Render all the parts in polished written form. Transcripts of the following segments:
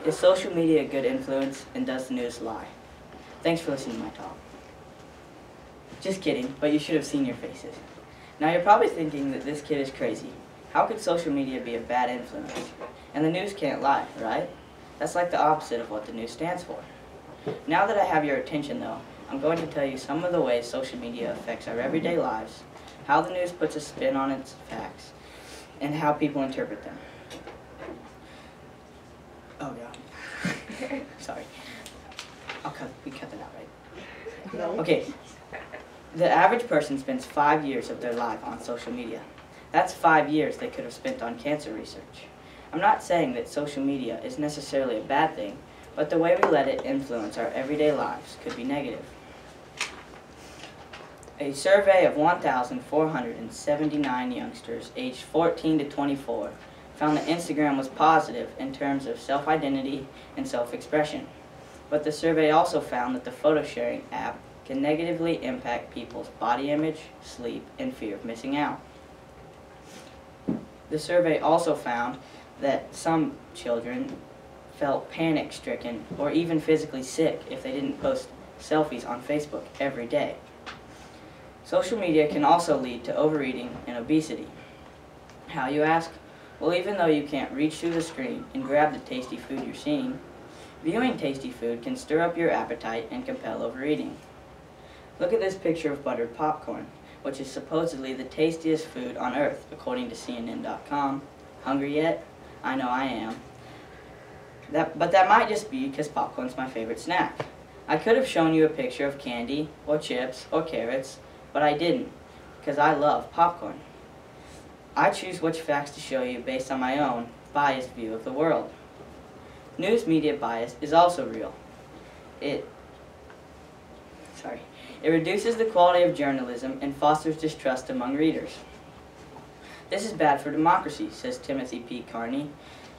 Is social media a good influence, and does the news lie? Thanks for listening to my talk. Just kidding, but you should have seen your faces. Now you're probably thinking that this kid is crazy. How could social media be a bad influence? And the news can't lie, right? That's like the opposite of what the news stands for. Now that I have your attention though, I'm going to tell you some of the ways social media affects our everyday lives, how the news puts a spin on its facts, and how people interpret them. Oh God. Sorry. We cut that out, right? No. Okay. The average person spends 5 years of their life on social media. That's 5 years they could have spent on cancer research. I'm not saying that social media is necessarily a bad thing, but the way we let it influence our everyday lives could be negative. A survey of 1,479 youngsters aged 14 to 24 found that Instagram was positive in terms of self-identity and self-expression. But the survey also found that the photo-sharing app can negatively impact people's body image, sleep, and fear of missing out. The survey also found that some children felt panic-stricken or even physically sick if they didn't post selfies on Facebook every day. Social media can also lead to overeating and obesity. How, you ask? Well, even though you can't reach through the screen and grab the tasty food you're seeing, viewing tasty food can stir up your appetite and compel overeating. Look at this picture of buttered popcorn, which is supposedly the tastiest food on earth, according to CNN.com. Hungry yet? I know I am. But that might just be because popcorn's my favorite snack. I could have shown you a picture of candy, or chips, or carrots, but I didn't, because I love popcorn. I choose which facts to show you based on my own biased view of the world. News media bias is also real. It reduces the quality of journalism and fosters distrust among readers. This is bad for democracy, says Timothy P. Carney,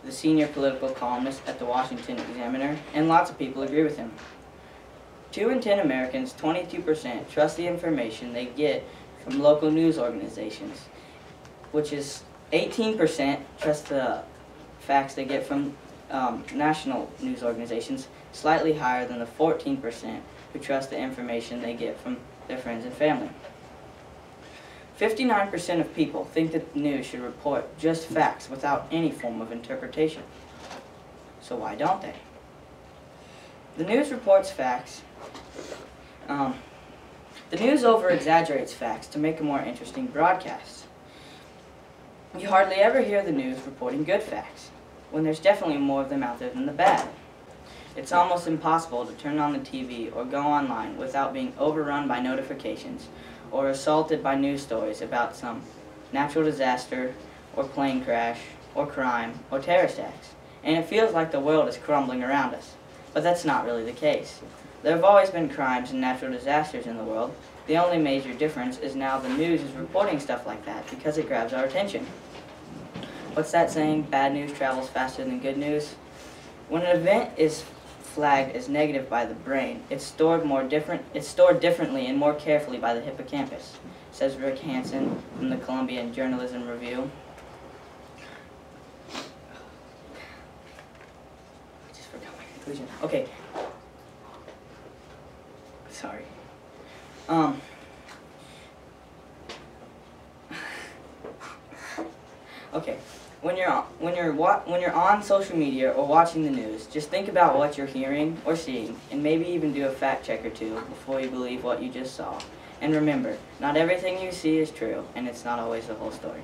the senior political columnist at the Washington Examiner, and lots of people agree with him. 2 in 10 Americans, 22%, trust the information they get from local news organizations, which is 18% trust the facts they get from national news organizations, slightly higher than the 14% who trust the information they get from their friends and family. 59% of people think that the news should report just facts without any form of interpretation. So why don't they? The news reports facts. The news over-exaggerates facts to make a more interesting broadcast. You hardly ever hear the news reporting good facts, when there's definitely more of them out there than the bad. It's almost impossible to turn on the TV or go online without being overrun by notifications or assaulted by news stories about some natural disaster or plane crash or crime or terrorist acts. And it feels like the world is crumbling around us. But that's not really the case. There have always been crimes and natural disasters in the world. The only major difference is now the news is reporting stuff like that because it grabs our attention. What's that saying? Bad news travels faster than good news? When an event is flagged as negative by the brain, it's stored differently and more carefully by the hippocampus, says Rick Hansen from the Columbian Journalism Review. I just forgot my conclusion. Okay. Sorry. Okay. When you're on social media or watching the news, just think about what you're hearing or seeing, and maybe even do a fact check or two before you believe what you just saw. And remember, not everything you see is true, and it's not always the whole story.